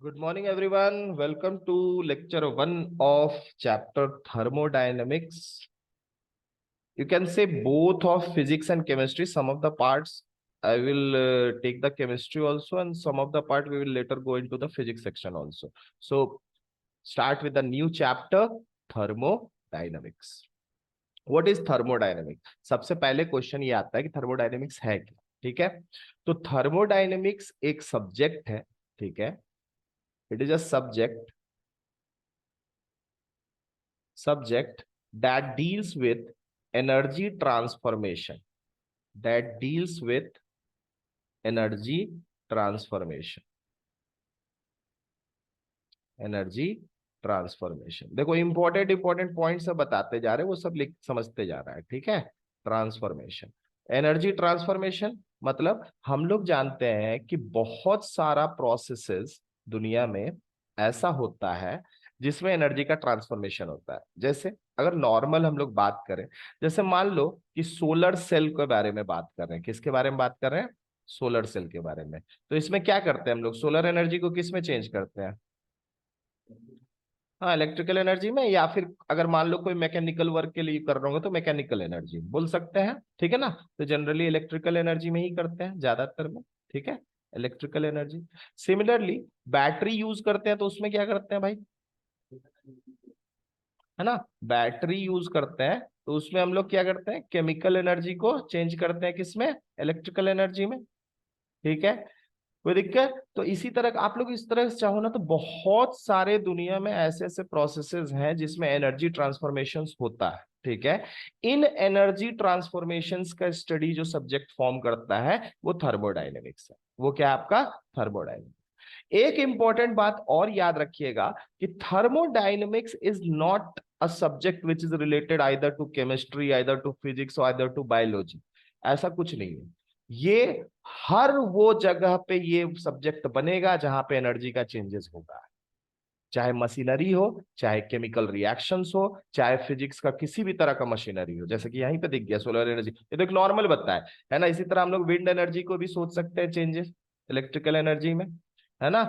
Good morning, everyone. Welcome to lecture one of chapter thermodynamics. You can say both of physics and chemistry. Some of the parts I will take the chemistry also, and some of the part we will later go into the physics section also. So, start with the new chapter thermodynamics. What is thermodynamics? सबसे पहले question ये आता है कि thermodynamics है क्या? ठीक है, तो थर्मोडायनेमिक्स एक सब्जेक्ट है. ठीक है, it is a subject that deals with energy transformation, that deals with energy transformation. Energy transformation. देखो, इंपॉर्टेंट इंपॉर्टेंट पॉइंट सब बताते जा रहे हैं, वो सब लिख समझते जा रहा है. ठीक है, ट्रांसफॉर्मेशन, एनर्जी ट्रांसफॉर्मेशन मतलब हम लोग जानते हैं कि बहुत सारा प्रोसेसेस दुनिया में ऐसा होता है जिसमें एनर्जी का ट्रांसफॉर्मेशन होता है. जैसे अगर नॉर्मल हम लोग बात करें, जैसे मान लो कि सोलर सेल के बारे में बात कर रहे हैं. किसके बारे में बात कर रहे हैं? सोलर सेल के बारे में. तो इसमें क्या करते हैं हम लोग? सोलर एनर्जी को किस में चेंज करते हैं? हाँ, इलेक्ट्रिकल एनर्जी में, या फिर अगर मान लो कोई मैकेनिकल वर्क के लिए कर रहे होंगे तो मैकेनिकल एनर्जी बोल सकते हैं. ठीक है ना, तो जनरली इलेक्ट्रिकल एनर्जी में ही करते हैं ज्यादातर में. ठीक है, electrical energy. Similarly battery use करते हैं तो उसमें क्या करते हैं भाई? है ना, बैटरी यूज करते हैं तो उसमें हम लोग क्या करते हैं? केमिकल एनर्जी को चेंज करते हैं किसमें? इलेक्ट्रिकल एनर्जी में. ठीक है, कोई दिक्कत? तो इसी तरह आप लोग इस तरह से चाहो ना तो बहुत सारे दुनिया में ऐसे ऐसे प्रोसेसेस हैं जिसमें एनर्जी ट्रांसफॉर्मेशंस होता है. ठीक है, इन एनर्जी ट्रांसफॉर्मेशंस का स्टडी जो सब्जेक्ट फॉर्म करता है वो थर्मोडायनेमिक्स है. वो क्या है आपका? थर्मोडायनेमिक्स. एक इंपॉर्टेंट बात और याद रखिएगा कि thermodynamics is not a subject which is related either to chemistry, either to physics और आइदर टू बायोलॉजी. ऐसा कुछ नहीं है. ये हर वो जगह पे ये सब्जेक्ट बनेगा जहां पे एनर्जी का चेंजेस होगा. चाहे मशीनरी हो, चाहे केमिकल रिएक्शंस हो, चाहे फिजिक्स का किसी भी तरह का मशीनरी हो. जैसे कि यहीं पे दिख गया सोलर एनर्जी, ये तो एक नॉर्मल बताया है ना. इसी तरह हम लोग विंड एनर्जी को भी सोच सकते हैं चेंजेस इलेक्ट्रिकल एनर्जी में, है ना.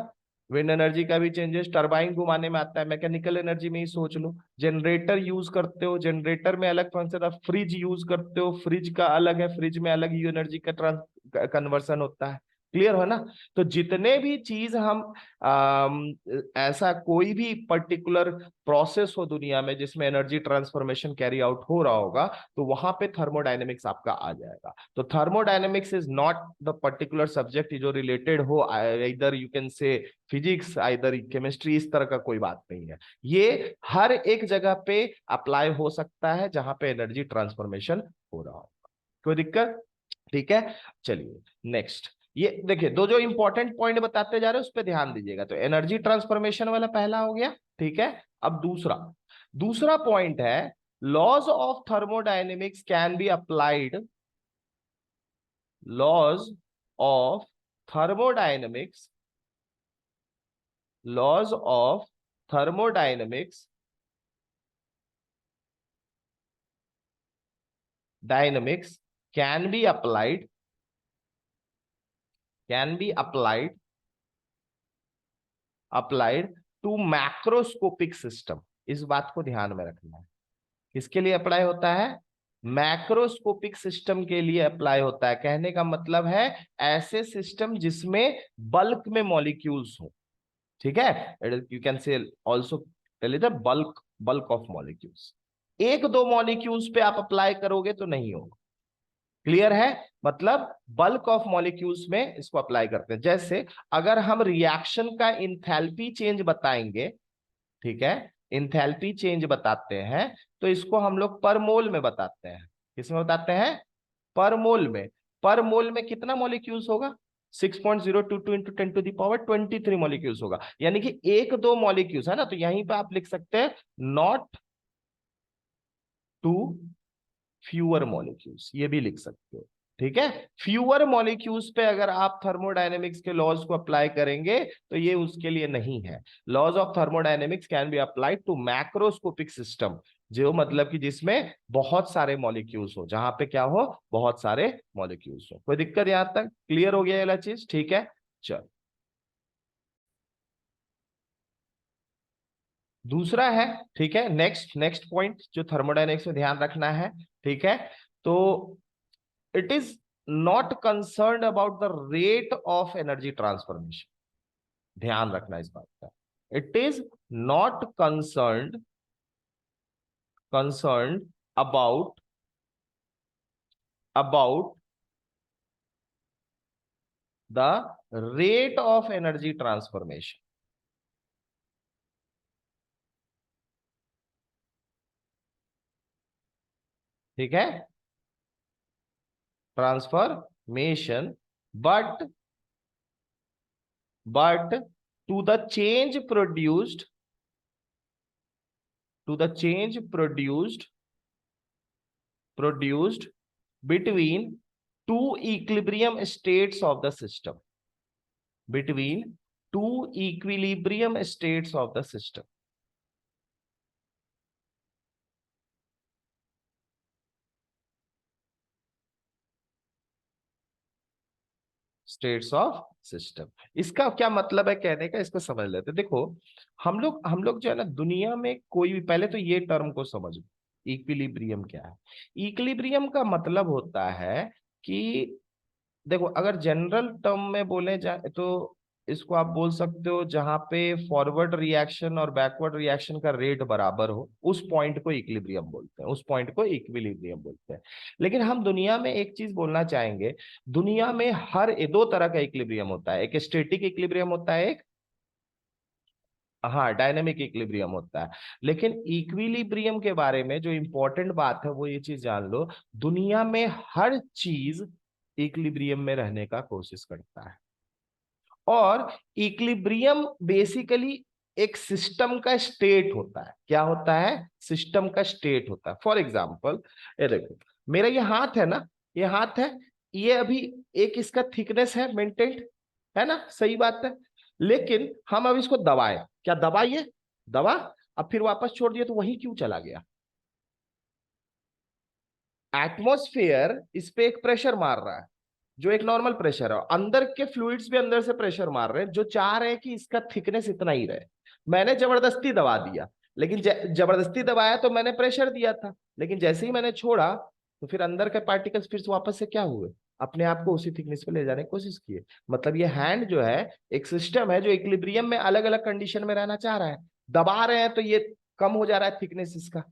विंड एनर्जी का भी चेंजेस टरबाइन घुमाने में आता है, मैकेनिकल एनर्जी में ही सोच लो. जनरेटर यूज करते हो, जनरेटर में अलग फंक्शन. फ्रिज यूज करते हो, फ्रिज का अलग है, फ्रिज में अलग ही एनर्जी का कन्वर्सन होता है. क्लियर है ना. तो जितने भी चीज हम ऐसा कोई भी पर्टिकुलर प्रोसेस हो दुनिया में जिसमें एनर्जी ट्रांसफॉर्मेशन कैरी आउट हो रहा होगा तो वहां पे थर्मोडायनेमिक्स आपका आ जाएगा. तो thermodynamics is not the particular subject जो रिलेटेड हो इधर यू कैन से फिजिक्स, इधर केमिस्ट्री, इस तरह का कोई बात नहीं है. ये हर एक जगह पे अप्लाई हो सकता है जहां पे एनर्जी ट्रांसफॉर्मेशन हो रहा होगा. कोई दिक्कत? ठीक है, चलिए नेक्स्ट. ये देखिए, दो जो इंपॉर्टेंट पॉइंट बताते जा रहे हैं उस पर ध्यान दीजिएगा. तो एनर्जी ट्रांसफॉर्मेशन वाला पहला हो गया. ठीक है, अब दूसरा दूसरा पॉइंट है laws of thermodynamics can be applied. Laws of thermodynamics, laws of thermodynamics dynamics can be applied, can be applied applied to macroscopic system. इस बात को ध्यान में रखना है. किसके लिए अप्लाई होता है? मैक्रोस्कोपिक सिस्टम के लिए अप्लाई होता है. कहने का मतलब है ऐसे सिस्टम जिसमें बल्क में मॉलिक्यूल्स हो. ठीक है, you can say also tell it bulk, bulk of molecules. एक दो मॉलिक्यूल्स पे आप अप्लाई करोगे तो नहीं होगा. क्लियर है? मतलब बल्क ऑफ मॉलिक्यूल्स में इसको अप्लाई करते हैं. जैसे अगर हम रिएक्शन का इंथैल्पी चेंज बताएंगे, ठीक है, इंथैल्पी चेंज बताते हैं तो इसको हम लोग पर मोल में बताते हैं. किसमें बताते हैं? पर मोल में. पर मोल में कितना मॉलिक्यूल्स होगा? 6.022 into 10 to the power 23 molecules होगा. यानी कि एक दो मॉलिक्यूल्स है ना. तो यहीं पे आप लिख सकते हैं नॉट टू फ्यूअर मॉलिक्यूल्स, ये भी लिख सकते हो. ठीक है, फ्यूअर मॉलिक्यूल्स पे अगर आप थर्मोडायनेमिक्स के लॉज को अप्लाई करेंगे तो ये उसके लिए नहीं है. Laws of thermodynamics can be applied to macroscopic system, जो मतलब कि जिसमें बहुत सारे मॉलिक्यूल्स हो, जहां पे क्या हो? बहुत सारे मॉलिक्यूल्स हो. कोई दिक्कत? यहां तक क्लियर हो गया ये वाला चीज? ठीक है, चल. दूसरा है, ठीक है, नेक्स्ट नेक्स्ट पॉइंट जो थर्मोडायनेमिक्स में ध्यान रखना है, ठीक है, तो it is not concern about the rate of energy transformation. ध्यान रखना इस बात का, it is not concern about about the rate of energy transformation. ठीक है, transformation, but to the change produced to the change produced between two equilibrium states of the system, between two equilibrium states of the system, states of system. इसका क्या मतलब है कहने का, इसको समझ लेते हैं। देखो, हम लोग जो है ना, दुनिया में कोई भी, पहले तो ये टर्म को समझो, इक्विलिब्रियम क्या है। इक्विलिब्रियम का मतलब होता है कि देखो, अगर जनरल टर्म में बोले जाए तो इसको आप बोल सकते हो जहां पे फॉरवर्ड रिएक्शन और बैकवर्ड रिएक्शन का रेट बराबर हो, उस पॉइंट को इक्विलिब्रियम बोलते हैं, उस पॉइंट को इक्विलिब्रियम बोलते हैं। लेकिन हम दुनिया में एक चीज बोलना चाहेंगे, दुनिया में हर दो तरह का इक्विलिब्रियम होता है, एक स्टैटिक इक्विलिब्रियम होता है, एक, हाँ, डायनेमिक इक्विलिब्रियम होता है। लेकिन इक्विलिब्रियम के बारे में जो इंपॉर्टेंट बात है वो ये चीज जान लो, दुनिया में हर चीज इक्विलिब्रियम में रहने का कोशिश करता है। और इक्विलिब्रियम बेसिकली एक सिस्टम का स्टेट होता है। क्या होता है? सिस्टम का स्टेट होता है। फॉर एग्जाम्पल, ये देखो, मेरा ये हाथ है ना, ये हाथ है, ये अभी एक इसका थिकनेस है मेंटेन्ड, है ना, सही बात है। लेकिन हम अब इसको दबाए, क्या दबाइए, दबा, अब फिर वापस छोड़ दिए तो वही क्यों चला गया? एटमॉस्फेयर इस पे एक प्रेशर मार रहा है, जो एक नॉर्मल प्रेशर है, अंदर के फ्लूइड्स भी अंदर से प्रेशर मार रहे हैं जो चाह रहे हैं कि इसका थिकनेस इतना ही रहे। मैंने जबरदस्ती दबा दिया, लेकिन जबरदस्ती दबाया तो मैंने प्रेशर दिया था, लेकिन जैसे ही मैंने छोड़ा तो फिर अंदर के पार्टिकल्स फिर से वापस से क्या हुए, अपने आप को उसी थिकनेस पे ले जाने की कोशिश किए। मतलब ये हैंड जो है एक सिस्टम है जो इक्विलिब्रियम में अलग अलग कंडीशन में रहना चाह रहा है। दबा रहे हैं तो ये कम हो जा रहा है थिकनेस इसका।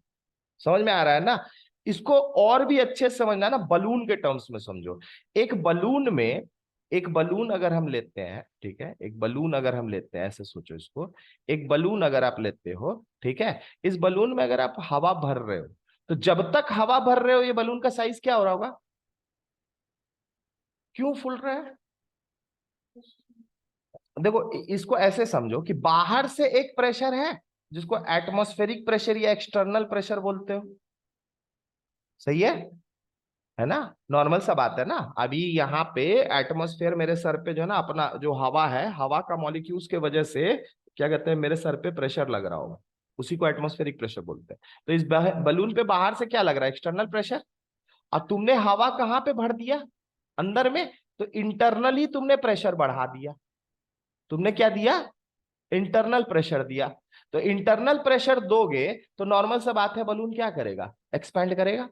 समझ में आ रहा है ना? इसको और भी अच्छे से समझना ना, बलून के टर्म्स में समझो। एक बलून में, एक बलून अगर हम लेते हैं, ठीक है, एक बलून अगर हम लेते हैं, ऐसे सोचो इसको, एक बलून अगर आप लेते हो, ठीक है, इस बलून में अगर आप हवा भर रहे हो, तो जब तक हवा भर रहे हो ये बलून का साइज क्या हो रहा होगा? क्यों फूल रहा है? देखो, इसको ऐसे समझो कि बाहर से एक प्रेशर है जिसको एटमॉस्फेरिक प्रेशर या एक्सटर्नल प्रेशर बोलते हो। सही है ना? नॉर्मल सा बात है ना। अभी यहाँ पे एटमॉस्फेयर मेरे सर पे जो है ना, अपना जो हवा है, हवा का मॉलिक्यूल्स के वजह से क्या कहते हैं, मेरे सर पे प्रेशर लग रहा होगा, उसी को एटमॉस्फेरिक प्रेशर बोलते हैं। तो इस बलून पे बाहर से क्या लग रहा है? External pressure. और तुमने हवा कहाँ पे भर दिया? अंदर में। तो इंटरनली तुमने प्रेशर बढ़ा दिया। तुमने क्या दिया? इंटरनल प्रेशर दिया। तो इंटरनल प्रेशर दोगे तो नॉर्मल सा बात है, बलून क्या करेगा? एक्सपैंड करेगा।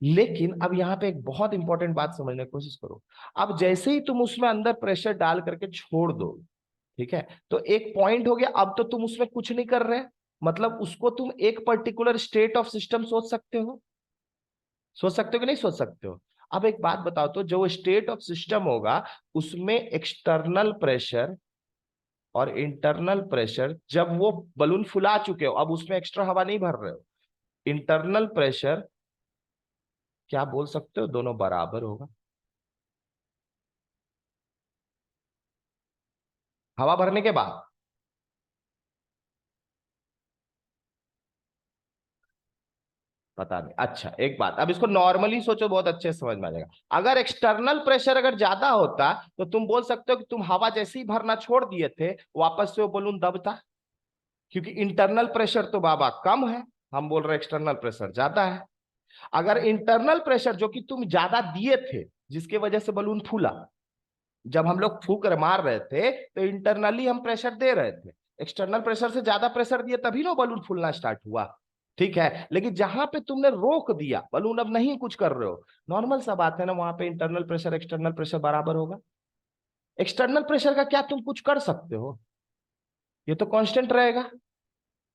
लेकिन अब यहां पे एक बहुत इंपॉर्टेंट बात समझने की कोशिश करो। अब जैसे ही तुम उसमें अंदर प्रेशर डाल करके छोड़ दो, ठीक है, तो एक पॉइंट हो गया, अब तो तुम उसमें कुछ नहीं कर रहे। मतलब उसको तुम एक पर्टिकुलर स्टेट ऑफ सिस्टम सोच सकते हो, सोच सकते हो कि नहीं सोच सकते हो? अब एक बात बताओ, तो जो स्टेट ऑफ सिस्टम होगा उसमें एक्सटर्नल प्रेशर और इंटरनल प्रेशर, जब वो बलून फुला चुके हो, अब उसमें एक्स्ट्रा हवा नहीं भर रहे हो, इंटरनल प्रेशर क्या बोल सकते हो, दोनों बराबर होगा। हवा भरने के बाद पता नहीं। अच्छा, एक बात, अब इसको नॉर्मली सोचो, बहुत अच्छे से समझ में आ जाएगा। अगर एक्सटर्नल प्रेशर अगर ज्यादा होता तो तुम बोल सकते हो कि तुम हवा जैसे ही भरना छोड़ दिए थे वापस से वो बलून दबता, क्योंकि इंटरनल प्रेशर तो बाबा कम है, हम बोल रहे एक्सटर्नल प्रेशर ज्यादा है। अगर इंटरनल प्रेशर जो कि तुम ज्यादा दिए थे जिसकी वजह से बलून फूला, जब हम लोग फूक कर मार रहे थे तो इंटरनली हम प्रेशर दे रहे थे, एक्सटर्नल प्रेशर से ज्यादा प्रेशर दिया तभी ना बलून फूलना स्टार्ट हुआ, ठीक है। लेकिन जहां पे तुमने रोक दिया बलून, अब नहीं कुछ कर रहे हो, नॉर्मल सा बात है ना, वहां पे इंटरनल प्रेशर एक्सटर्नल प्रेशर बराबर होगा। एक्सटर्नल प्रेशर का क्या तुम कुछ कर सकते हो? ये तो कांस्टेंट रहेगा,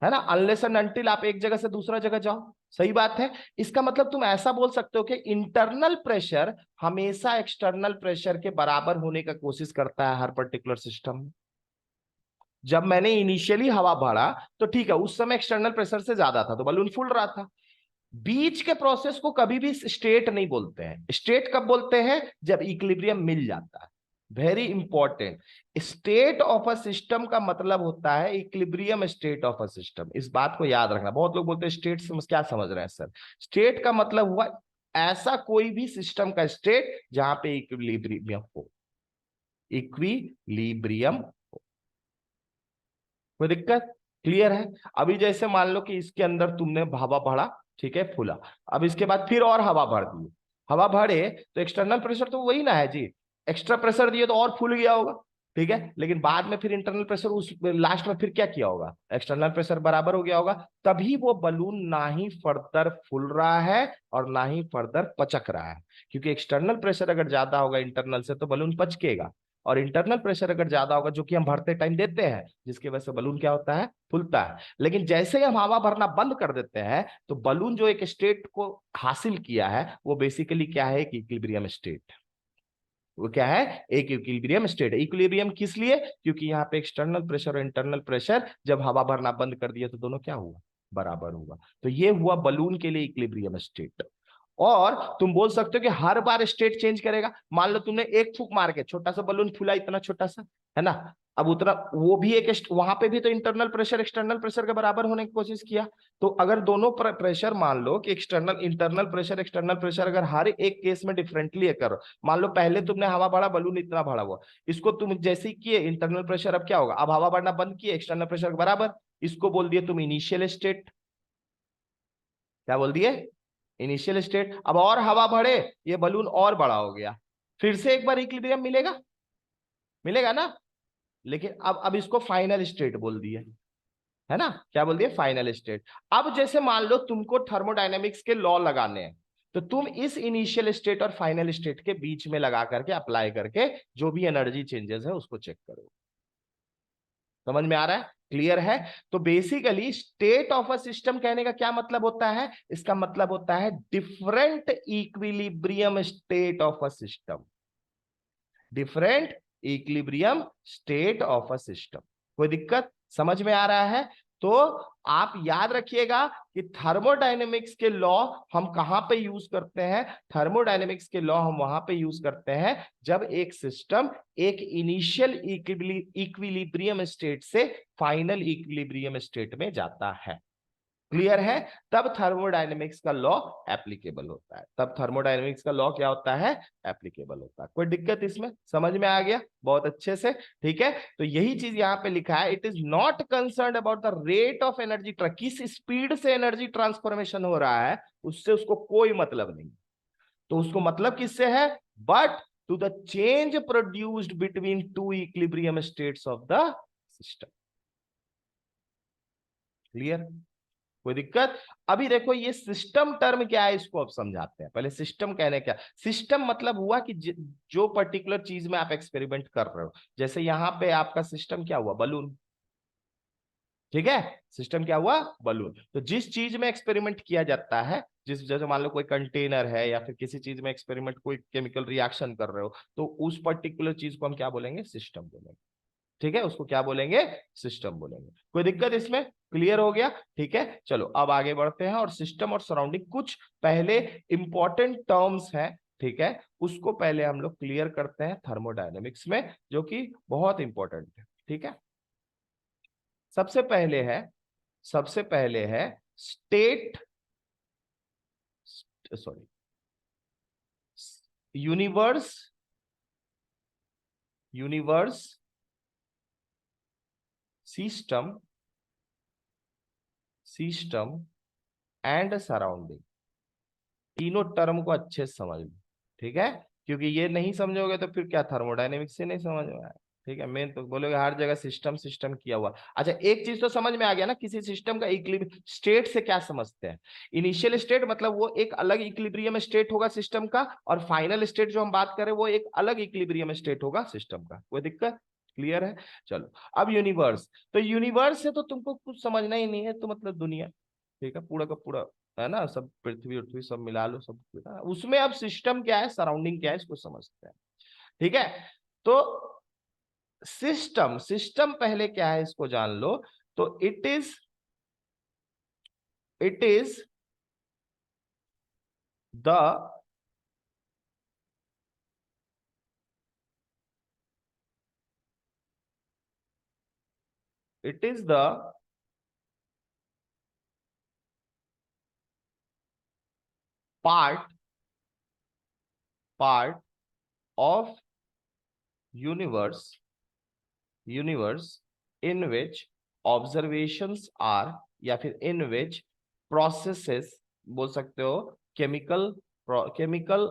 है ना, अनलेस एंड अनटिल आप एक जगह से दूसरा जगह जाओ। सही बात है। इसका मतलब तुम ऐसा बोल सकते हो कि इंटरनल प्रेशर हमेशा एक्सटर्नल प्रेशर के बराबर होने का कोशिश करता है हर पर्टिकुलर सिस्टम में। जब मैंने इनिशियली हवा भरा तो ठीक है, उस समय एक्सटर्नल प्रेशर से ज्यादा था तो बलून फूल रहा था। बीच के प्रोसेस को कभी भी स्टेट नहीं बोलते हैं। स्टेट कब बोलते हैं? जब इक्विलिब्रियम मिल जाता है। Very important. State of a system का मतलब होता है equilibrium state of a system. इस बात को याद रखना। बहुत लोग बोलते हैं स्टेट से क्या समझ रहे हैं सर? स्टेट का मतलब हुआ ऐसा कोई भी सिस्टम का स्टेट जहां पे इक्विलिब्रियम हो। इक्विलिब्रियम। कोई दिक्कत? क्लियर है? अभी जैसे मान लो कि इसके अंदर तुमने हवा भरा, ठीक है, फूला। अब इसके बाद फिर और हवा भर दी। हवा भरे तो एक्सटर्नल प्रेशर तो वही ना है जी। एक्स्ट्रा प्रेशर दिए तो और फूल गया होगा, ठीक है। लेकिन बाद में फिर इंटरनल प्रेशर, उस लास्ट में फिर क्या किया होगा? एक्सटर्नल प्रेशर बराबर हो गया होगा। तभी वो बलून ना ही फर्दर फूल रहा है और ना ही फर्दर पचक रहा है। क्योंकि एक्सटर्नल प्रेशर अगर ज्यादा होगा इंटरनल से तो बलून पचकेगा, और इंटरनल प्रेशर अगर ज्यादा होगा, जो कि हम भरते टाइम देते हैं, जिसकी वजह से बलून क्या होता है? फूलता है। लेकिन जैसे ही हम हवा भरना बंद कर देते हैं तो बलून जो एक स्टेट को हासिल किया है वो बेसिकली क्या है? एक इक्विलिब्रियम स्टेट। वो क्या है? एक इक्विलिब्रियम स्टेट। इक्विलिब्रियम किस लिए? क्योंकि यहाँ पे एक्सटर्नल प्रेशर और इंटरनल प्रेशर जब हवा भरना बंद कर दिया तो दोनों क्या हुआ? बराबर हुआ। तो ये हुआ बलून के लिए इक्विलिब्रियम स्टेट। और तुम बोल सकते हो कि हर बार स्टेट चेंज करेगा। मान लो तुमने एक फूक मार के छोटा सा बलून फूला, इतना छोटा सा, है ना। अब उतना वो भी एक वहां पे भी तो इंटरनल प्रेशर एक्सटर्नल प्रेशर के बराबर होने की कोशिश किया। तो अगर दोनों प्रेशर, मान लो कि external internal pressure external pressure अगर हर एक केस में डिफरेंटली करो। मान लो पहले तुमने हवा भरा, बलून इतना भरा हुआ, इसको तुम जैसे ही किए इंटरनल प्रेशर, अब क्या होगा? अब हवा भरना बंद किए, एक्सटर्नल प्रेशर के बराबर, इसको बोल दिए तुम इनिशियल स्टेट। क्या बोल दिए? Initial state. अब और हवा बढ़े, ये बलून और बड़ा हो गया, फिर से एक बार इक्विलिब्रियम मिलेगा, मिलेगा ना। लेकिन अब इसको फाइनल स्टेट बोल दिए, है ना। क्या बोल दिए? Final state. अब जैसे मान लो तुमको थर्मोडायनेमिक्स के लॉ लगाने हैं, तो तुम इस इनिशियल स्टेट और फाइनल स्टेट के बीच में लगा करके अप्लाई करके जो भी एनर्जी चेंजेस है उसको चेक करो। समझ में आ रहा है? क्लियर है? तो basically state of a system कहने का क्या मतलब होता है? इसका मतलब होता है different equilibrium state of a system. Different equilibrium state of a system. कोई दिक्कत? समझ में आ रहा है? तो आप याद रखिएगा कि थर्मोडायनेमिक्स के लॉ हम कहां पे यूज करते हैं? थर्मोडायनेमिक्स के लॉ हम वहां पे यूज करते हैं जब एक सिस्टम एक इनिशियल इक्विलिब्रियम स्टेट से फाइनल इक्विलिब्रियम स्टेट में जाता है। क्लियर है? तब थर्मोडायनेमिक्स का लॉ एप्लीकेबल होता है। तब थर्मोडायनेमिक्स का लॉ क्या होता है? एप्लीकेबल होता है। कोई दिक्कत इसमें? समझ में आ गया? बहुत अच्छे से। ठीक है, तो यही चीज यहां पे लिखा है, it is not concern about the rate of energy, किस स्पीड से एनर्जी ट्रांसफॉर्मेशन हो रहा है उससे उसको कोई मतलब नहीं। तो उसको मतलब किससे है? But to the change produced between two equilibrium states of the system. Clear? कोई दिक्कत? अभी देखो ये सिस्टम टर्म क्या है, इसको अब समझाते हैं। पहले सिस्टम कहने क्या? सिस्टम मतलब हुआ कि जो पर्टिकुलर चीज में आप एक्सपेरिमेंट कर रहे हो। जैसे यहां पे आपका सिस्टम क्या हुआ? बलून। ठीक है, सिस्टम क्या हुआ? बलून। तो जिस चीज में एक्सपेरिमेंट किया जाता है, जिस जैसे मान लो कोई कंटेनर है या फिर किसी चीज में एक्सपेरिमेंट, कोई केमिकल रिएक्शन कर रहे हो, तो उस पर्टिकुलर चीज को हम क्या बोलेंगे? सिस्टम बोलेंगे। ठीक है, उसको क्या बोलेंगे? सिस्टम बोलेंगे। कोई दिक्कत इसमें? क्लियर हो गया? ठीक है, चलो अब आगे बढ़ते हैं और सिस्टम और सराउंडिंग कुछ पहले इंपॉर्टेंट टर्म्स हैं, ठीक है, उसको पहले हम लोग क्लियर करते हैं थर्मोडायनेमिक्स में, जो कि बहुत इंपॉर्टेंट है। ठीक है, सबसे पहले है, सबसे पहले है state, sorry, universe, universe, system, system and surrounding. तीनों टर्म को अच्छे से समझ लो, ठीक है। क्योंकि ये नहीं समझोगे तो फिर क्या थर्मोडायनेमिक्स से नहीं समझ में आया। ठीक है, मेन तो बोलोगे हर जगह सिस्टम सिस्टम किया हुआ। अच्छा एक चीज तो समझ में आ गया ना, किसी सिस्टम का इक्विलिब्रियम स्टेट से क्या समझते हैं? इनिशियल स्टेट मतलब वो एक अलग इक्विलिब्रियम स्टेट होगा सिस्टम का, और फाइनल स्टेट जो हम बात करें वो एक अलग इक्विलिब्रियम स्टेट होगा सिस्टम का। कोई दिक्कत? क्लियर है? चलो अब यूनिवर्स, तो यूनिवर्स से तो तुमको कुछ समझना ही नहीं है, तो मतलब दुनिया, ठीक है, पूरा का पूरा है ना, सब पृथ्वी उर्थवी सब मिला लो सब, उसमें अब सिस्टम क्या है, सराउंडिंग क्या है, इसको समझते हैं। ठीक है, तो सिस्टम, सिस्टम पहले क्या है इसको जान लो। तो it is the it is the part part of universe universe in which observations are, या फिर इन विच प्रोसेसेस बोल सकते हो, केमिकल केमिकल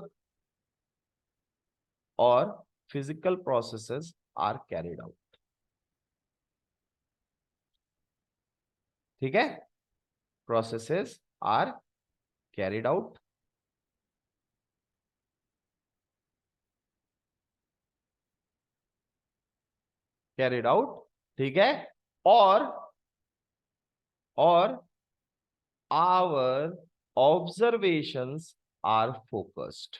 और physical processes are carried out. ठीक है, processes are carried out, carried out, ठीक है, और और our observations are focused,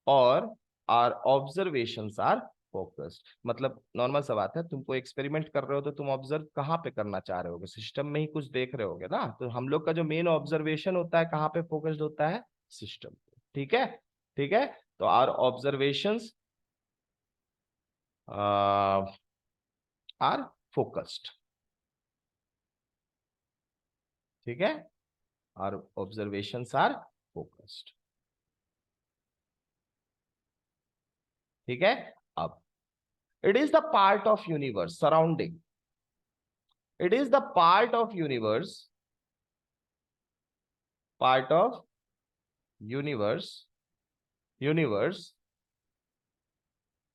और our observations are focused मतलब नॉर्मल सा बात है, तुमको एक्सपेरिमेंट कर रहे हो तो तुम ऑब्जर्व कहाँ पे करना चाह रहे होगे, सिस्टम में ही कुछ देख रहे होगे ना, तो हम लोग का जो मेन ऑब्जर्वेशन होता है कहाँ पे फोकस्ड होता है, सिस्टम पे। ठीक है, ठीक है, तो आर ऑब्जर्वेशंस आर फोकस्ड। ठीक है, आर ऑब्जर्वेशंस आर फोकस्ड। ठीक है, अब it is the part of universe surrounding, it is the part of universe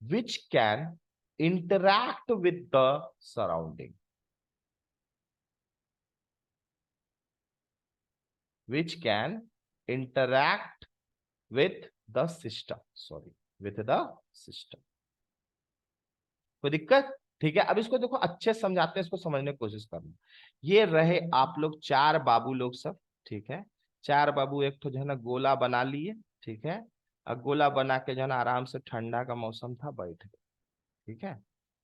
which can interact with the surrounding, which can interact with the system, sorry, with the system। कोई दिक्कत? ठीक है, अब इसको देखो अच्छे से समझाते हैं, इसको समझने की कोशिश करना। ये रहे आप लोग चार बाबू लोग सब, ठीक है, चार बाबू एक तो जो है ना गोला बना लिए, ठीक है, और गोला बना के जो है ना आराम से, ठंडा का मौसम था, बैठ गए। ठीक है,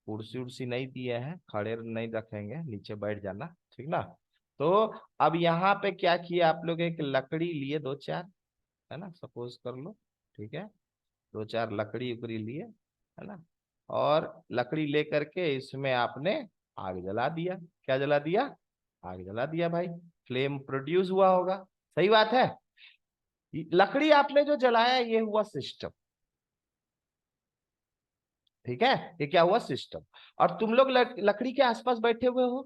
कुर्सी उर्सी नहीं दिए हैं, खड़े नहीं रखेंगे, नीचे बैठ जाना, ठीक ना। तो अब यहाँ पे क्या किया आप लोग, एक लकड़ी लिए दो चार, है ना, सपोज कर लो, ठीक है, दो चार लकड़ी उकड़ी लिए, है ना, और लकड़ी लेकर के इसमें आपने आग जला दिया। क्या जला दिया? आग जला दिया भाई, फ्लेम प्रोड्यूस हुआ होगा। सही बात है, लकड़ी आपने जो जलाया ये हुआ सिस्टम। ठीक है, ये क्या हुआ, सिस्टम। और तुम लोग लकड़ी के आसपास बैठे हुए हो।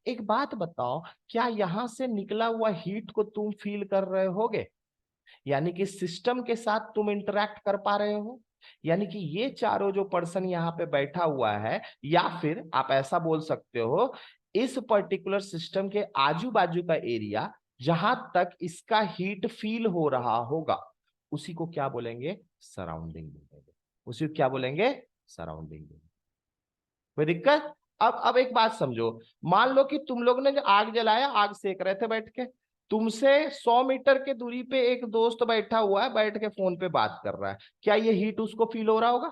एक बात बताओ, क्या यहां से निकला हुआ हीट को तुम फील कर रहे होगे? यानी कि सिस्टम के साथ तुम इंटरेक्ट कर पा रहे हो, यानी कि ये चारों जो पर्सन यहाँ पे बैठा हुआ है, या फिर आप ऐसा बोल सकते हो, इस पर्टिकुलर सिस्टम के आजू बाजू का एरिया जहां तक इसका हीट फील हो रहा होगा, उसी को क्या बोलेंगे, सराउंडिंग बोलेंगे। उसी को क्या बोलेंगे, सराउंडिंग। कोई दिक्कत? अब एक बात समझो, मान लो कि तुम लोग ने जो आग जलाया, आग सेक रहे थे बैठ के, तुमसे 100 मीटर के दूरी पे एक दोस्त बैठा हुआ है, बैठ के फोन पे बात कर रहा है, क्या ये हीट उसको फील हो रहा होगा?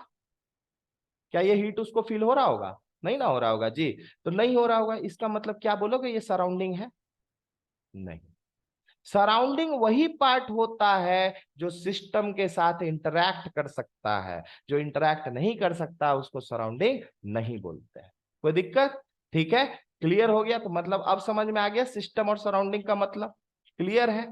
क्या ये हीट उसको फील हो रहा होगा? नहीं ना हो रहा होगा जी। तो नहीं हो रहा होगा, इसका मतलब क्या बोलोगे, ये सराउंडिंग है? नहीं, सराउंडिंग वही पार्ट होता है जो सिस्टम के साथ इंटरैक्ट कर सकता है, जो इंटरैक्ट नहीं कर सकता उसको सराउंडिंग नहीं बोलते हैं। कोई दिक्कत? ठीक है, क्लियर हो गया? तो मतलब अब समझ में आ गया सिस्टम और सराउंडिंग का मतलब, क्लियर है?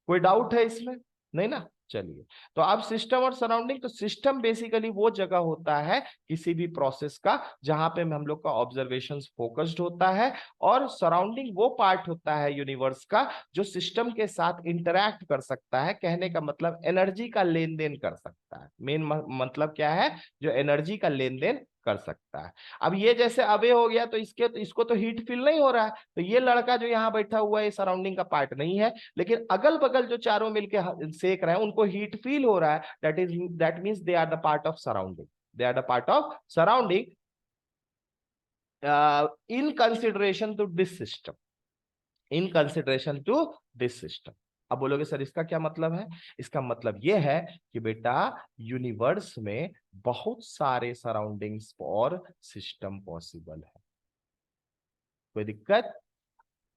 कोई डाउट है इसमें? नहीं ना? चलिए, तो अब सिस्टम और सराउंडिंग, तो सिस्टम बेसिकली वो जगह होता है किसी भी प्रोसेस का जहां पे हम लोग का ऑब्जर्वेशन फोकस्ड होता है, और सराउंडिंग वो पार्ट होता है यूनिवर्स का जो सिस्टम के साथ इंटरैक्ट कर सकता है। कहने का मतलब एनर्जी का लेन देन कर सकता है। मेन मतलब क्या है, जो एनर्जी का लेन देन कर सकता है। अब ये जैसे अवे हो गया तो इसको तो हीट फील नहीं हो रहा है, तो ये लड़का जो यहाँ बैठा हुआ है सराउंडिंग का पार्ट नहीं है, लेकिन अगल बगल जो चारों मिलके सेक रहे हैं उनको हीट फील हो रहा है। That means they are the part of surrounding, they are the part of surrounding in consideration to this system, in consideration to this system. अब बोलोगे सर इसका क्या मतलब है? इसका मतलब यह है कि बेटा यूनिवर्स में बहुत सारे सराउंडिंग्स और सिस्टम पॉसिबल है। कोई दिक्कत?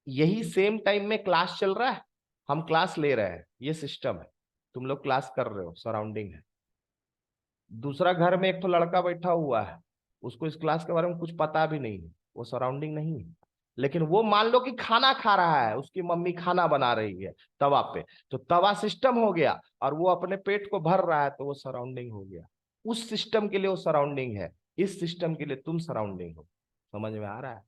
यही सेम टाइम में क्लास चल रहा है, हम क्लास ले रहे हैं, ये सिस्टम है, तुम लोग क्लास कर रहे हो, सराउंडिंग है। दूसरा घर में एक तो लड़का बैठा हुआ है, उसको इस क्लास के बारे में कुछ पता भी नहीं है, वो सराउंडिंग नहीं है। लेकिन वो मान लो कि खाना खा रहा है, उसकी मम्मी खाना बना रही है तवा पे, तो तवा सिस्टम हो गया, और वो अपने पेट को भर रहा है, तो वो सराउंडिंग हो गया। उस सिस्टम के लिए वो सराउंडिंग है, इस सिस्टम के लिए तुम सराउंडिंग हो। समझ में आ रहा है?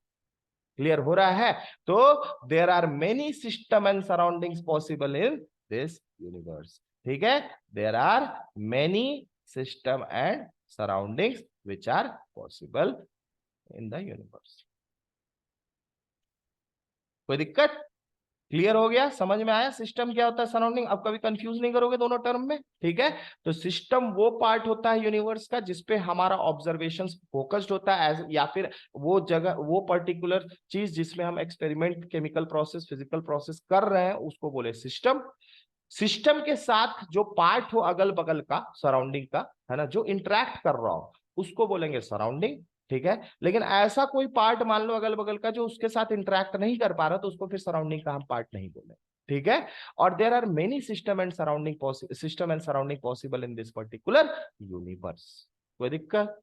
क्लियर हो रहा है? तो there are many system and surroundings possible in this universe. ठीक है, there are many system and surroundings which are possible in the universe. कोई दिक्कत? क्लियर हो गया? समझ में आया सिस्टम क्या होता है, सराउंडिंग? अब कभी कंफ्यूज नहीं करोगे दोनों टर्म में। ठीक है, तो सिस्टम वो पार्ट होता है यूनिवर्स का जिसपे हमारा ऑब्जर्वेशन फोकस्ड होता है, या फिर वो जगह, वो पर्टिकुलर चीज जिसमें हम experiment, chemical process, physical process कर रहे हैं, उसको बोले सिस्टम। सिस्टम के साथ जो पार्ट हो अगल बगल का, सराउंडिंग का, है ना, जो इंटरेक्ट कर रहा हो, उसको बोलेंगे सराउंडिंग। ठीक है, लेकिन ऐसा कोई पार्ट मान लो अगल बगल का जो उसके साथ इंटरेक्ट नहीं कर पा रहा, तो उसको फिर सराउंडिंग का हम पार्ट नहीं बोले। ठीक है, और there are many system and surrounding possible in this particular universe. कोई दिक्कत?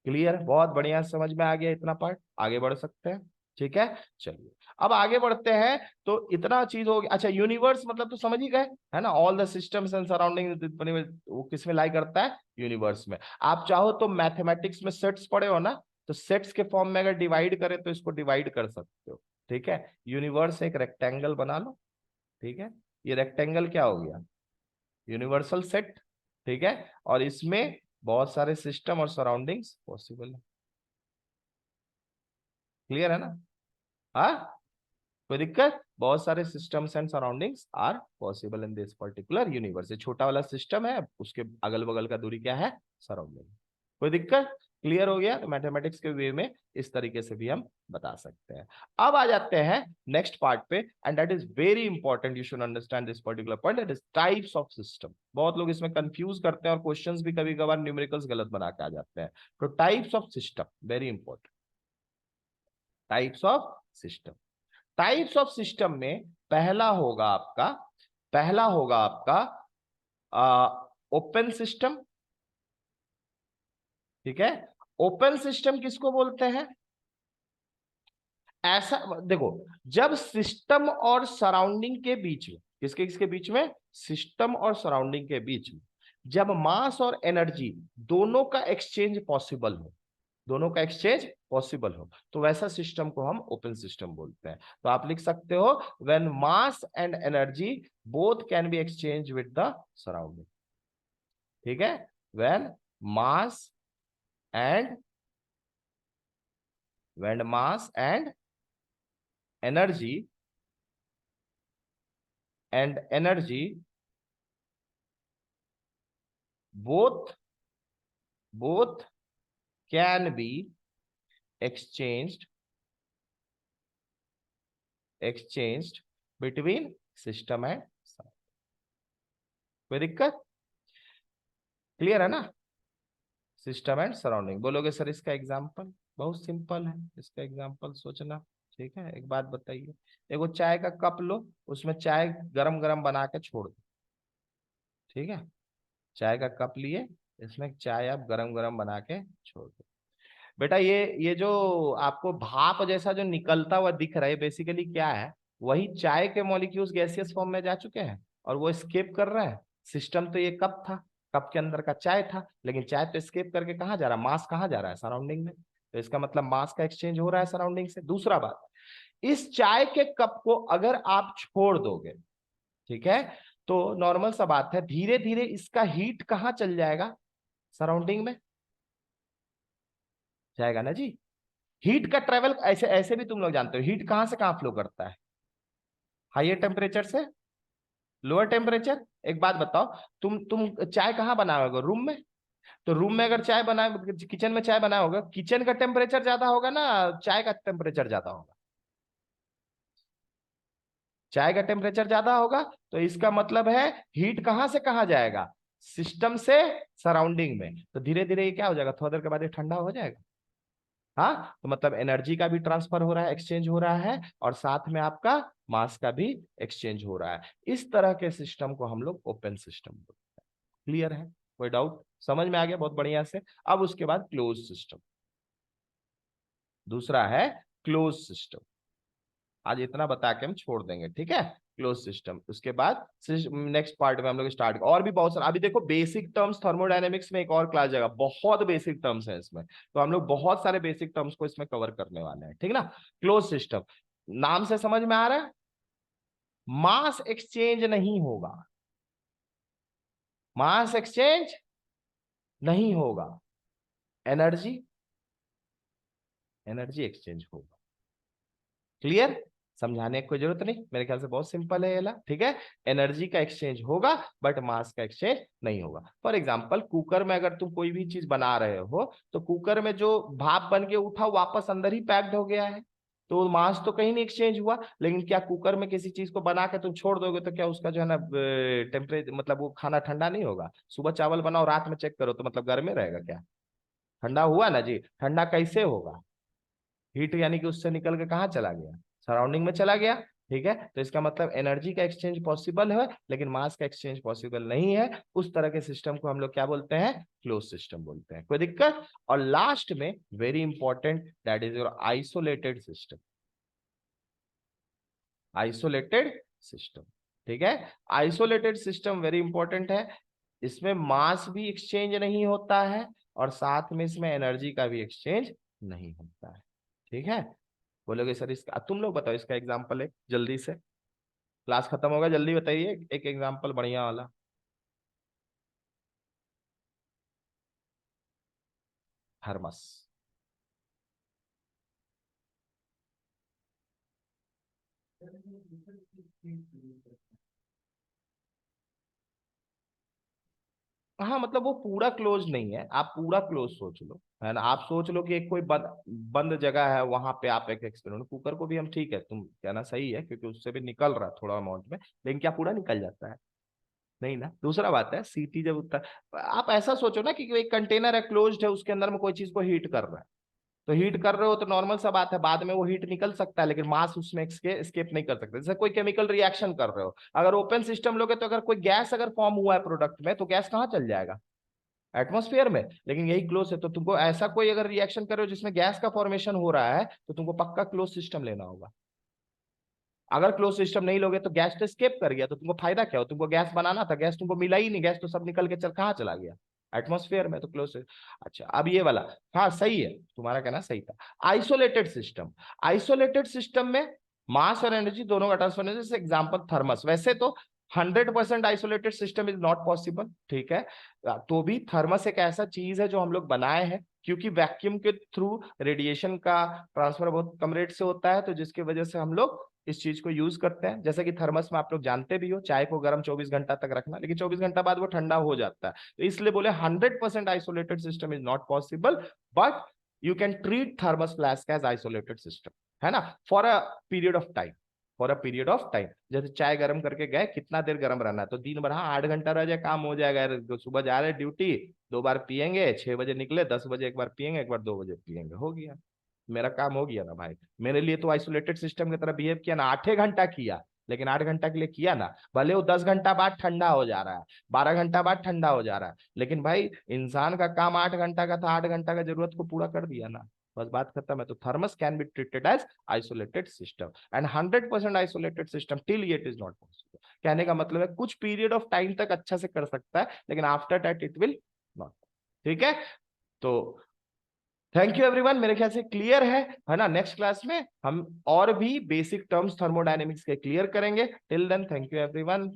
क्लियर? बहुत बढ़िया, समझ में आ गया इतना पार्ट, आगे बढ़ सकते हैं। ठीक है, चलिए अब आगे बढ़ते हैं। तो इतना चीज हो गया। अच्छा, यूनिवर्स मतलब तो समझ ही गए, है ना, all the systems and surrounding, वो किस में लाई करता है? यूनिवर्स में। आप चाहो तो मैथमेटिक्स में सेट्स पढ़े हो ना, तो सेट्स के फॉर्म में अगर डिवाइड करें तो इसको डिवाइड कर सकते हो। ठीक है, यूनिवर्स एक रेक्टेंगल बना लो। ठीक है, ये रेक्टेंगल क्या हो गया? Universal set. ठीक है, और इसमें बहुत सारे सिस्टम और सराउंडिंग्स पॉसिबल है। क्लियर है ना? हाँ, कोई दिक्कत? बहुत सारे systems and surroundings are possible in this particular universe. ये छोटा वाला सिस्टम है, उसके अगल बगल का दूरी क्या है? सराउंडिंग। कोई दिक्कत? क्लियर हो गया? तो मैथमेटिक्स के वे में इस तरीके से भी हम बता सकते हैं। अब आ जाते हैं नेक्स्ट पार्ट पे, and that is very important, you should understand this particular point, that is types of system. बहुत लोग इसमें कंफ्यूज करते हैं और क्वेश्चंस भी कभी कभार न्यूमेरिकल्स गलत बना के आ जाते हैं। तो types of system very important. Types of system, types of system में पहला होगा आपका ओपन सिस्टम। ठीक है, ओपन सिस्टम किसको बोलते हैं? ऐसा देखो, जब सिस्टम और सराउंडिंग के बीच में, किसके किसके बीच में? सिस्टम और सराउंडिंग के बीच में, जब मास और एनर्जी दोनों का एक्सचेंज पॉसिबल हो, दोनों का एक्सचेंज पॉसिबल हो, तो वैसा सिस्टम को हम ओपन सिस्टम बोलते हैं। तो आप लिख सकते हो when mass and energy both can be exchange with the surrounding. ठीक है, when mass and energy both both can be exchanged between system and surrounding। कोई दिक्कत? क्लियर है ना? सिस्टम एंड सराउंडिंग बोलोगे सर इसका एग्जांपल? बहुत सिंपल है इसका एग्जांपल सोचना। ठीक है, एक बात बताइए, एगो चाय का कप लो, उसमें चाय गरम गरम बना के छोड़ दो। ठीक है, चाय का कप लिए, इसमें चाय आप गरम गरम बना के छोड़ दो। बेटा ये जो आपको भाप जैसा जो निकलता हुआ दिख रहा है, बेसिकली क्या है? वही चाय के मॉलिक्यूल्स गैसियस फॉर्म में जा चुके हैं और वो स्केप कर रहे हैं, सिस्टम तो ये कप था, कप के अंदर का चाय था, लेकिन चाय तो एस्केप करके कहाँ जा रहा है, मास कहाँ जा रहा है, सराउंडिंग में। तो इसका मतलब मास का एक्सचेंज हो रहा है सराउंडिंग से। दूसरा बात, इस चाय के कप को अगर आप छोड़ दोगे, ठीक है, तो नॉर्मल सा बात है, धीरे धीरे इसका हीट कहाँ चल जाएगा, सराउंडिंग में जाएगा ना जी। हीट का ट्रेवल ऐसे ऐसे भी तुम लोग जानते हो, हीट कहां से कहां फ्लो करता है, हाइयर टेम्परेचर से लोअर टेम्परेचर। एक बात बताओ, तुम चाय कहाँ बनाए होगे, रूम में। तो रूम में अगर चाय बनाए, किचन में चाय बनाया होगा, किचन का टेम्परेचर ज्यादा होगा ना, चाय का टेम्परेचर ज्यादा होगा, चाय का टेम्परेचर ज्यादा होगा। तो इसका मतलब है हीट कहां से कहां जाएगा, सिस्टम से सराउंडिंग में। तो धीरे धीरे ये क्या हो जाएगा, थोड़ी देर के बाद ये ठंडा हो जाएगा। हाँ, तो मतलब एनर्जी का भी ट्रांसफर हो रहा है, एक्सचेंज हो रहा है, और साथ में आपका मास का भी एक्सचेंज हो रहा है। इस तरह के सिस्टम को हम लोग ओपन सिस्टम बोलते हैं। क्लियर है, कोई डाउट, समझ में आ गया बहुत बढ़िया से। अब उसके बाद क्लोज सिस्टम, दूसरा है क्लोज सिस्टम। आज इतना बता के हम छोड़ देंगे, ठीक है। क्लोज सिस्टम, उसके बाद नेक्स्ट पार्ट में हम लोग स्टार्ट, और भी बहुत सारा, अभी देखो बेसिक टर्म्स थर्मोडायनेमिक्स में एक और क्लास जाएगा, बहुत बेसिक टर्म्स है इसमें, तो हम लोग बहुत सारे बेसिक टर्म्स को इसमें कवर करने वाले हैं, ठीक ना। क्लोज सिस्टम, नाम से समझ में आ रहा है, मास एक्सचेंज नहीं होगा, मास एक्सचेंज नहीं होगा, एनर्जी एनर्जी एक्सचेंज होगा। क्लियर, समझाने की कोई जरूरत नहीं, मेरे ख्याल से बहुत सिंपल है ये ला, ठीक है। एनर्जी का एक्सचेंज होगा, बट मास का एक्सचेंज नहीं होगा। फॉर एग्जांपल, कुकर में अगर तुम कोई भी चीज बना रहे हो, तो कुकर में जो भाप बन के उठा वापस अंदर ही पैक्ड हो गया है, तो मास तो कहीं नहीं एक्सचेंज हुआ। लेकिन क्या कुकर में किसी चीज को बना के तुम छोड़ दोगे, तो क्या उसका जो है ना टेम्परेचर, मतलब वो खाना ठंडा नहीं होगा। सुबह चावल बनाओ, रात में चेक करो, तो मतलब घर में रहेगा क्या, ठंडा हुआ ना जी। ठंडा कैसे होगा, हीट यानी कि उससे निकल के कहाँ चला गया, सराउंडिंग में चला गया, ठीक है। तो इसका मतलब एनर्जी का एक्सचेंज पॉसिबल है, लेकिन मास का एक्सचेंज पॉसिबल नहीं है। उस तरह के सिस्टम को हम लोग क्या बोलते हैं, क्लोज सिस्टम बोलते हैं। कोई दिक्कत। और लास्ट में very important, that is your isolated system, isolated system, ठीक है। आइसोलेटेड सिस्टम वेरी इंपॉर्टेंट है, इसमें मास भी एक्सचेंज नहीं होता है, और साथ में इसमें एनर्जी का भी एक्सचेंज नहीं होता है, ठीक है। बोलोगे सर इसका, तुम लोग बताओ इसका एग्जांपल है जल्दी से, क्लास खत्म होगा, जल्दी बताइए एक एग्जांपल बढ़िया वाला। थर्मस। हाँ, मतलब वो पूरा क्लोज नहीं है, आप पूरा क्लोज सोच लो, है ना। आप सोच लो कि एक कोई बंद जगह है, वहां पे आप एक एक्सपेरिमेंट, कुकर को भी हम, ठीक है तुम कहना सही है, क्योंकि उससे भी निकल रहा है थोड़ा अमाउंट में, लेकिन क्या पूरा निकल जाता है, नहीं ना। दूसरा बात है, सीटी जब उतना, आप ऐसा सोचो ना कि एक कंटेनर है, क्लोज्ड है, उसके अंदर में कोई चीज को हीट कर रहा है, तो हीट कर रहे हो तो नॉर्मल सा बात है, बाद में वो हीट निकल सकता है, लेकिन मास उसमें एस्केप नहीं कर सकता। जैसे कोई केमिकल रिएक्शन कर रहे हो, अगर ओपन सिस्टम लोगे, तो अगर कोई गैस अगर फॉर्म हुआ है प्रोडक्ट में, तो गैस कहाँ चल जाएगा, एटमोस्फेयर में। लेकिन यही क्लोज है, तो तुमको ऐसा कोई अगर रिएक्शन कर रहे हो जिसमें गैस का फॉर्मेशन हो रहा है, तो तुमको पक्का क्लोज सिस्टम लेना होगा। अगर क्लोज सिस्टम नहीं लोगे, तो गैस तो स्केप कर गया, तो तुमको फायदा क्या हो, तुमको गैस बनाना था, गैस तुमको मिला ही नहीं, गैस तो सब निकल के चल कहाँ चला गया, एटमोस्फेयर में, तो क्लोज। अच्छा, अब ये वाला, हाँ सही है, तुम्हारा कहना सही था। आइसोलेटेड सिस्टम, आइसोलेटेड सिस्टम में मास और एनर्जी दोनों का ट्रांसफर, जैसे एग्जांपल थर्मस। वैसे तो 100% isolated system is not possible, ठीक है। तो भी थर्मस एक ऐसा चीज है जो हम लोग बनाए हैं, क्योंकि वैक्यूम के थ्रू रेडिएशन का ट्रांसफर बहुत कम रेट से होता है, तो जिसकी वजह से हम लोग इस चीज को यूज करते हैं। जैसे कि थर्मस में आप लोग जानते भी हो, चाय को गर्म 24 घंटा तक रखना, लेकिन 24 घंटा बाद वो ठंडा हो जाता है। तो इसलिए बोले 100% isolated system is not possible, but you can treat thermos flask as isolated system, है ना, for a period of time, for a period of time. जैसे चाय गर्म करके गए, कितना देर गर्म रहना है, तो दिन भर, हाँ 8 घंटा रह जाए काम हो जाएगा यार, तो सुबह जा रहे ड्यूटी, 2 बार पियेंगे, 6 बजे निकले, 10 बजे एक बार पियेंगे, एक बार 2 बजे पियेंगे, हो गया, मेरा काम हो गया ना भाई। मेरे लिए तो आइसोलेटेड सिस्टम की तरह बिहेव किया ना, 8 घंटा किया, लेकिन 8 घंटा के लिए किया ना, भले वो 10 घंटा बाद ठंडा हो जा रहा है, 12 घंटा बाद ठंडा हो जा रहा है, लेकिन भाई इंसान का काम 8 घंटा का था, 8 घंटा का जरूरत को पूरा कर दिया ना। बस बात खत्म है। तो thermos can be treated as isolated system and 100% isolated system till it is not possible. कहने का मतलब है कुछ पीरियड ऑफ टाइम तक अच्छा से कर सकता है, लेकिन after that it will not. ठीक है, तो थैंक यू एवरीवन, मेरे ख्याल से क्लियर है ना। नेक्स्ट क्लास में हम और भी बेसिक टर्म्स थर्मोडायनेमिक्स के क्लियर करेंगे। Till then thank you everyone.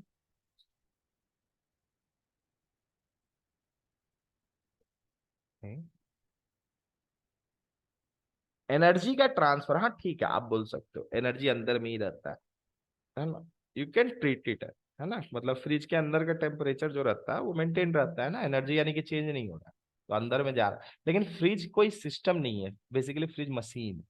Energy का ट्रांसफर, हाँ ठीक है, आप बोल सकते हो एनर्जी अंदर में ही रहता है ना। यू कैन ट्रीट इट, है ना। मतलब फ्रिज के अंदर का टेम्परेचर जो रहता है वो मेंटेन रहता है ना, एनर्जी यानी कि चेंज नहीं हो रहा है, तो अंदर में जा रहा है। लेकिन फ्रिज कोई सिस्टम नहीं है, बेसिकली फ्रिज मशीन।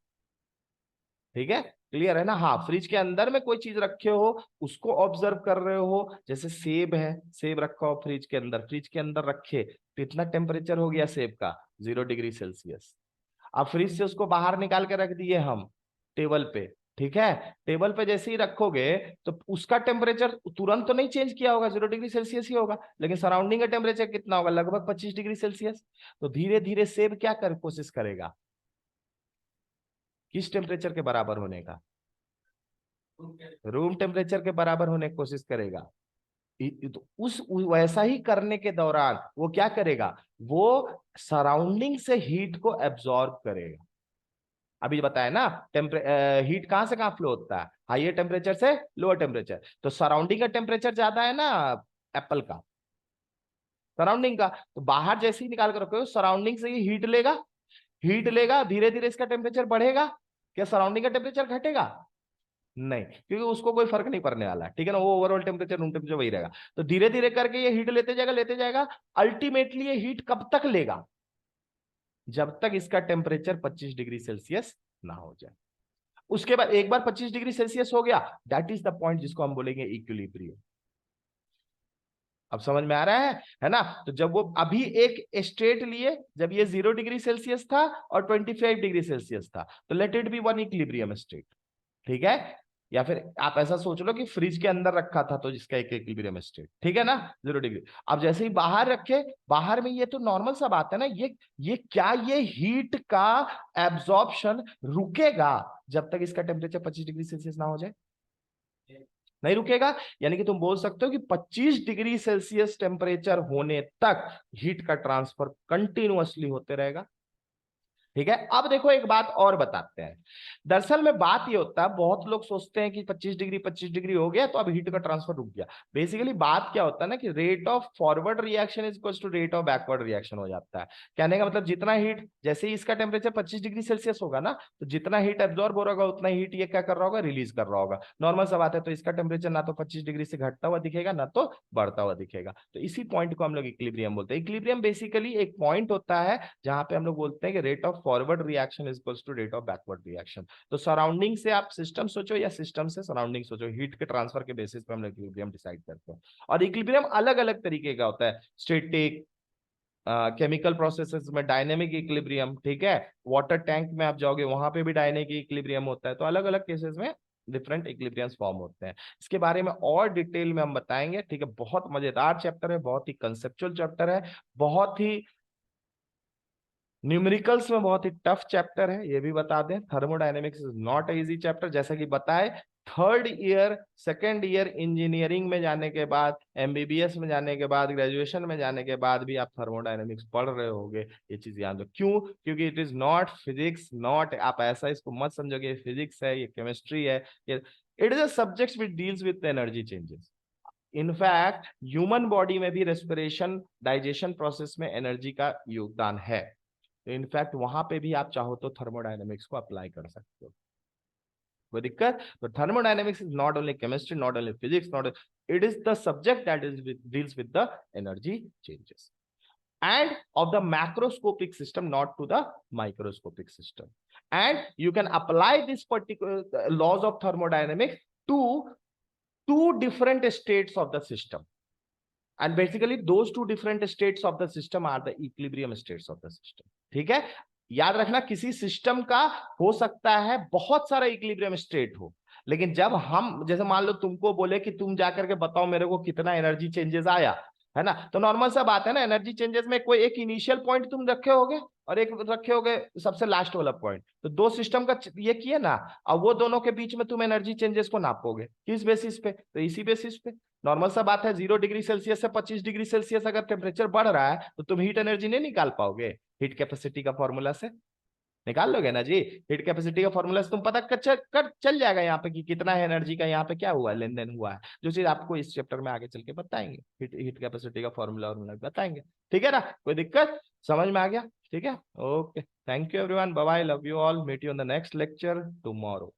ठीक है, क्लियर है ना। हाँ, फ्रिज के अंदर में कोई चीज रखे हो, उसको ऑब्जर्व कर रहे हो, जैसे सेब है, सेब रखा हो फ्रिज के अंदर, फ्रिज के अंदर रखे तो इतना टेम्परेचर हो गया सेब का 0 डिग्री सेल्सियस। अब फ्रिज से उसको बाहर निकाल के रख दिए हम टेबल पे। ठीक है, टेबल पे जैसे ही रखोगे तो उसका टेम्परेचर तुरंत तो नहीं चेंज किया होगा, 0 डिग्री सेल्सियस ही होगा, लेकिन सराउंडिंग का टेम्परेचर कितना होगा, लगभग 25 डिग्री सेल्सियस। तो धीरे धीरे सेब क्या कर कोशिश करेगा, किस टेम्परेचर के बराबर होने का, रूम टेम्परेचर के बराबर होने की कोशिश करेगा। तो उस वैसा ही करने के दौरान वो क्या करेगा, वो सराउंडिंग से हीट को एब्जॉर्ब करेगा। अभी बताया ना, हीट कहां से कहां फ्लो होता है, हाइयर टेम्परेचर से लोअर टेम्परेचर। तो सराउंडिंग का टेम्परेचर ज्यादा है ना एप्पल का, सराउंडिंग का, तो बाहर जैसे ही निकाल कर रखो सराउंडिंग से ही हीट लेगा, हीट लेगा, धीरे धीरे इसका टेम्परेचर बढ़ेगा। क्या सराउंडिंग का टेम्परेचर घटेगा? नहीं, क्योंकि उसको कोई फर्क नहीं पड़ने वाला, ठीक है ना, वो ओवरऑल टेम्परेचर रूम टेम्परेचर वही रहेगा। तो धीरे धीरे करके ये हीट लेते जाएगा, लेते जाएगा। अल्टीमेटली ये हीट कब तक लेगा, जब तक इसका टेम्परेचर 25 डिग्री सेल्सियस ना हो जाए। उसके बाद एक बार 25 डिग्री सेल्सियस हो गया, दैट इज द पॉइंट जिसको हम बोलेंगे इक्विलिब्रियम। अब समझ में आ रहा है ना। तो जब वो अभी एक स्टेट लिए, जब ये 0 डिग्री सेल्सियस था और 25 डिग्री सेल्सियस था, तो let it be one equilibrium state. ठीक है, या फिर आप ऐसा सोच लो कि फ्रिज के अंदर रखा था तो जिसका एक इक्विलिब्रियम स्टेट, ठीक है ना, 0 डिग्री। अब जैसे ही बाहर रखे, बाहर में ये तो नॉर्मल सा बात है ना, ये क्या ये हीट का एब्जॉर्प्शन रुकेगा जब तक इसका टेम्परेचर 25 डिग्री सेल्सियस ना हो जाए? नहीं रुकेगा। यानी कि तुम बोल सकते हो कि 25 डिग्री सेल्सियस टेम्परेचर होने तक हीट का ट्रांसफर कंटिन्यूअसली होते रहेगा। ठीक है, अब देखो एक बात और बताते हैं। दरअसल में बात ये होता है, बहुत लोग सोचते हैं कि 25 डिग्री हो गया तो अब हीट का ट्रांसफर रुक गया। बेसिकली बात क्या होता है ना कि rate of forward reaction is equal to rate of backward reaction हो जाता है। कहने का मतलब जितना हीट, जैसे ही इसका टेम्परेचर 25 डिग्री सेल्सियस होगा ना, तो जितना हीट एब्जॉर्ब हो रहा होगा उतना हीट ये क्या कर रहा होगा, रिलीज कर रहा होगा। नॉर्मल सा बात है। तो इसका टेम्परेचर ना तो 25 डिग्री से घटता हुआ दिखेगा, ना तो बढ़ता हुआ दिखेगा। तो इसी पॉइंट को हम लोग इक्विलिब्रियम बोलते हैं। इक्विलिब्रियम बेसिकली एक पॉइंट होता है जहां पे हम लोग बोलते हैं कि rate of forward reaction is equals to rate of backward reaction. तो सराउंडिंग से आप सिस्टम सोचो या सिस्टम से सराउंडिंग सोचो, हीट के ट्रांसफर के बेसिस पे हम लोग इक्विलिब्रियम डिसाइड करते हैं। और इक्विलिब्रियम अलग अलग तरीके का होता है, स्टैटिक, केमिकल प्रोसेसेस में डायनेमिक इक्विलिब्रियम। ठीक है, वाटर टैंक में आप जाओगे वहां पे भी डायनेमिक इक्विलिब्रियम होता है। तो अलग अलग केसेस में डिफरेंट इक्विलिब्रियम्स फॉर्म होते हैं। इसके बारे में और डिटेल में हम बताएंगे। ठीक है, बहुत मजेदार चैप्टर है, बहुत ही कंसेप्चुअल चैप्टर है, बहुत ही न्यूमेरिकल्स में बहुत ही टफ चैप्टर है, ये भी बता दें। Thermodynamics is not easy chapter, जैसा कि बताए। Third year, second year engineering में जाने के बाद, एमबीबीएस में जाने के बाद, ग्रेजुएशन में जाने के बाद भी आप थर्मोडायनेमिक्स पढ़ रहे होगे। ये चीज याद रखो, क्यों? क्योंकि it is not physics, not, आप ऐसा इसको मत समझोगे ये फिजिक्स है, ये केमिस्ट्री है। ये it is a subject which deals with energy changes. In fact human body में भी रेस्पिरेशन, डाइजेशन प्रोसेस में एनर्जी का योगदान है। तो इनफैक्ट वहां पे भी आप चाहो तो थर्मोडायनेमिक्स को अप्लाई कर सकते हो, कोई दिक्कत? तो thermodynamics is not only chemistry, not only physics, not, it is the subject that is deals with the energy changes and of the macroscopic system, not to the microscopic system. And you can apply this particular laws of thermodynamics to two different states of the system. And basically those two different states of the system are the equilibrium states of the system. ठीक है, याद रखना, किसी system का हो सकता है बहुत सारा इक्विलिब्रियम स्टेट हो, लेकिन जब हम, जैसे मान लो तुमको बोले कि तुम जाकर के बताओ मेरे को कितना एनर्जी चेंजेस आया, है ना, तो नॉर्मल सा बात है ना, एनर्जी चेंजेस में कोई एक इनिशियल पॉइंट तुम रखे होगे, और एक रखे होगे सबसे लास्ट वाला पॉइंट, तो दो सिस्टम का ये किए ना, अब वो दोनों के बीच में तुम एनर्जी चेंजेस को नापोगे किस बेसिस पे, तो इसी बेसिस पे। नॉर्मल सा बात है, 0 डिग्री सेल्सियस से 25 डिग्री सेल्सियस अगर टेम्परेचर बढ़ रहा है तो तुम हीट एनर्जी नहीं निकाल पाओगे हीट कैपेसिटी का फॉर्मूला से, निकाल लोगे ना जी। हीट कैपेसिटी का फॉर्मूला से तुम पता कर चल जाएगा यहाँ पे कि कितना है एनर्जी का, यहाँ पे क्या हुआ है, लेन देन हुआ है, जो चीज आपको इस चैप्टर में आगे चल के बताएंगे, हीट कैपेसिटी का फॉर्मूला और बताएंगे। ठीक है ना, कोई दिक्कत, समझ में आ गया? ठीक है, okay, thank you everyone, bye bye, love you all, meet you on the next lecture tomorrow.